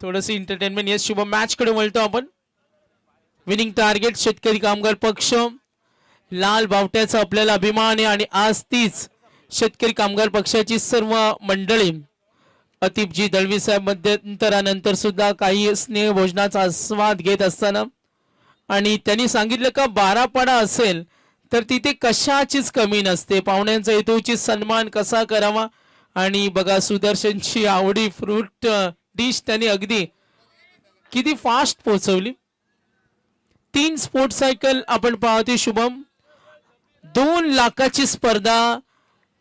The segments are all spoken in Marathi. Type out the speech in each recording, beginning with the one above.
थोडस एंटरटेनमेंट. येस शुभम, मॅच कडे वळतो आपण. विनिंग टार्गेट शेतकरी कामगार पक्ष, लाल बावट्याचा आपल्याला अभिमान आहे. आणि आज तीच शेतकरी कामगार पक्षाची सर्व मंडळी अतिपजी दळवी साहेब मध्यंतरानंतर सुद्धा काही स्नेह भोजनाचा आस्वाद घेत असताना, आणि त्यांनी सांगितलं का 12 पाडा असेल तर तिथे कशाचीच कमी नसते. पाहुण्यांचा हेतूची सन्मान कसा करावा. आणि बघा सुदर्शनची आवडी फ्रूट डिश त्यांनी अगदी किती फास्ट पोहोचवली. 3 स्पोर्ट्स सायकल आपण पाहतोय शुभम. 2 लाखाची स्पर्धा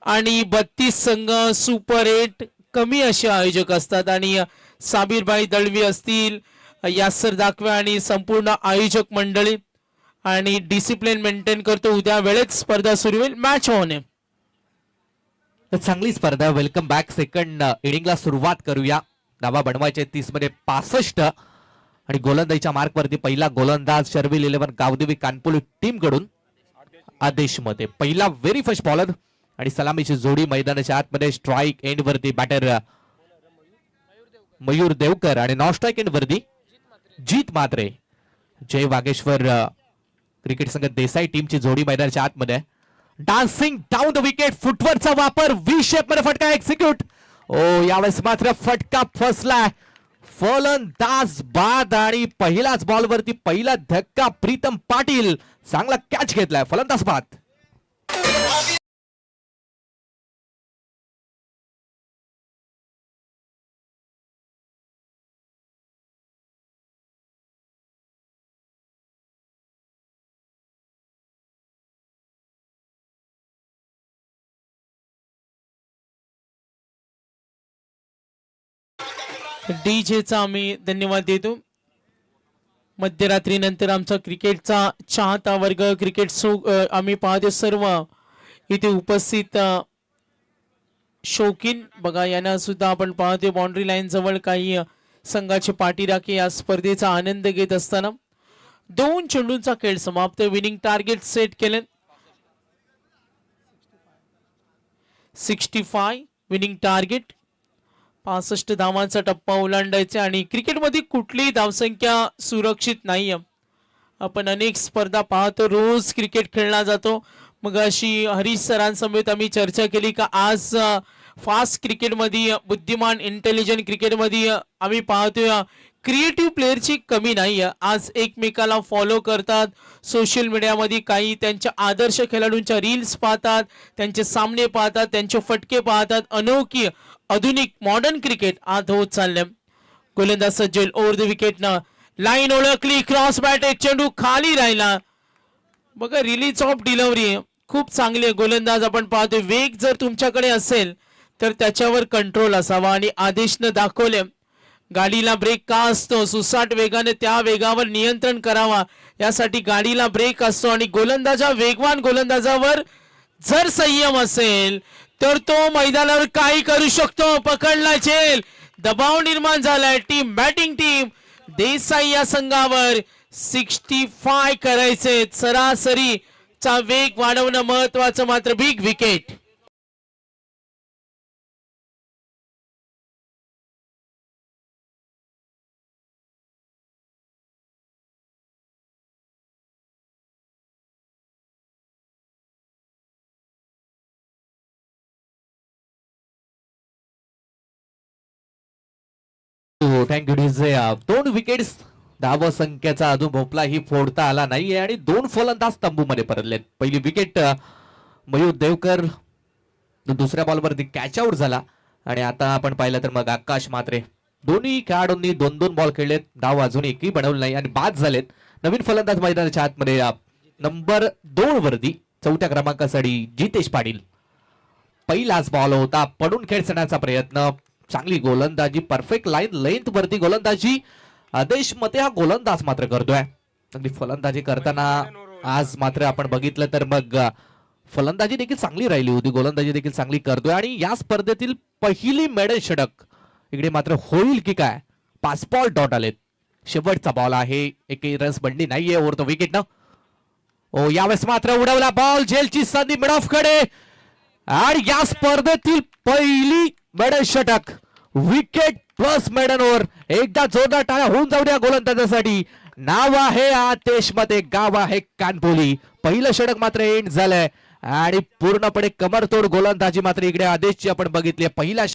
आणि 32 संघ, सुपर 8 कमी असे आयोजक असतात. आणि साबीरबाई दळवी असतील, यासर दाखवे आणि संपूर्ण आयोजक मंडळी, आणि डिसिप्लिन मेंटेन करतो. उद्या वेळेत स्पर्धा सुरू होईल, मॅच होणे. चांगली स्पर्धा. Welcome back. सेकंड इनिंगला सुरुवात करूया. धावा बनवायचे 30 मध्ये 65 आणि गोलंदाजीच्या मार्कवरती पहिला गोलंदाज शर्विल 11 गावदेवी कानपुली टीम कडून आदेश मध्ये पहिला व्हेरी फर्स्ट बॉलर. आणि सलामीची जोडी मैदानाच्या आतमध्ये स्ट्राईक एंड वरती बॅटर मयूर देवकर आणि नॉन स्ट्राईक एंड वरती जीत मात्रे. जय वागेश्वर क्रिकेट संघ देसाई टीमची जोडी मैदानाच्या आतमध्ये. डान्सिंग डाऊन द विकेट, फुटवर्कचा वापर, व्ही शेप मध्ये फटका एक्झिक्यूट. ओ यावेळेस मात्र फटका फसलाय. फलंदाज बाद आणि पहिल्याच बॉल वरती पहिला धक्का. प्रीतम पाटील चांगला कॅच घेतलाय. फलंदाज बाद. डीजेचा आम्ही धन्यवाद देतो. मध्यरात्रीनंतर आमचा क्रिकेटचा चाहता वर्ग, क्रिकेट आम्ही पाहतो सर्व इथे उपस्थित शौकीन. बघा यांना सुद्धा आपण पाहतो बाउंड्री लाईन जवळ काही संघाचे पाठीराखे या स्पर्धेचा आनंद घेत असताना 2 चेंडूंचा खेळ समाप्त. विनिंग टार्गेट सेट केले 65. विनिंग टार्गेट 65 धावांचा टप्पा ओलांडायचा. आणि क्रिकेटमध्ये कुठलीही धावसंख्या सुरक्षित नाहीये. आपण अनेक स्पर्धा पाहतो, रोज क्रिकेट खेळला जातो. मग अशी हरीश सरांसमवेत आम्ही चर्चा केली का आज फास्ट क्रिकेटमध्ये, बुद्धिमान इंटेलिजंट क्रिकेटमध्ये आम्ही पाहतोय क्रिएटिव्ह प्लेअरची कमी नाही आहे. आज एकमेकाला फॉलो करतात सोशल मीडियामध्ये, काही त्यांच्या आदर्श खेळाडूंच्या रील्स पाहतात, त्यांचे सामने पाहतात, त्यांचे फटके पाहतात. अनोखी आधुनिक मॉडर्न क्रिकेट आज होत चाललंय. गोलंदाज सज्जल ओव्हर द विकेटनं लाईन ओळखली, क्रॉस बॅट, एक चेंडू खाली राहिला. बघा रिलीज ऑफ डिलिव्हरी खूप चांगली आहे. गोलंदाज आपण पाहतोय वेग जर तुमच्याकडे असेल तर त्याच्यावर कंट्रोल असावा. आणि आदेशनं दाखवले गाडीला ब्रेक का असतो, सुसाट वेगाने त्या वेगावर नियंत्रण करावा यासाठी गाडीला ब्रेक असतो. आणि वेगवान गोलंदाजावर जर संयम असेल तर तो मैदानावर काही करू शकतो. पकडला झेल, दबाव निर्माण झालाय. टीम बॅटिंग टीम देसाई या संघावर 65 करायचे. सरासरीचा वेग वाढवणं महत्वाचं, मात्र big wicket. Thank you DJ. 2 wickets धाव संख्येचा अजून भोपला ही फोडता आला नाहीये आणि 2 फलंदाज तंबूमध्ये परतलेत. पहिली विकेट मयूर देवकर, दुसऱ्या बॉलवरती कॅच आउट झाला. आणि आता आपण पाहिलं तर मग आकाश मात्रे, दोन्ही खेळाडूंनी 2-2 बॉल खेळलेत. धाव अजून एकही बनवली नाही आणि बाद झालेत. नवीन फलंदाज मैदानाच्या आतमध्ये नंबर 2 वरती 4थ्या क्रमांकासाठी जितेश पाटील. पहिलाच बॉल होता, पडून खेळण्याचा प्रयत्न, चांगली गोलंदाजी, परफेक्ट लाईन लेंथ वरती गोलंदाजी. आदेश मते हा गोलंदाज मात्र करतोय. अगदी फलंदाजी करताना आज मात्र आपण बघितलं तर मग फलंदाजी देखील चांगली राहिली होती, गोलंदाजी देखील चांगली करतोय. आणि या स्पर्धेतील पहिली मेडल षटक इकडे मात्र होईल की काय. 5 बॉल डॉट आलेत. शेवटचा बॉल आहे, एकही रन्स बनली नाहीये ओव्हर द विकेट. ओ यावेळेस मात्र उडवला बॉल, झेलची संधी मिड ऑफ कडे. आणि या स्पर्धेतील पहिली मेडल षटक विकेट प्लस मैदानावर एकदा जोरदार टाळ्या होऊन जाऊ द्या गोलंदाजासाठी. नाव आहे आतेश मध्ये, गाव आहे कानपोली. पहिलं षटक मात्र एंड झालंय आणि पूर्णपणे कमरतोड गोलंदाजी मात्र इकडे आदेशची आपण बघितली. पहिल्या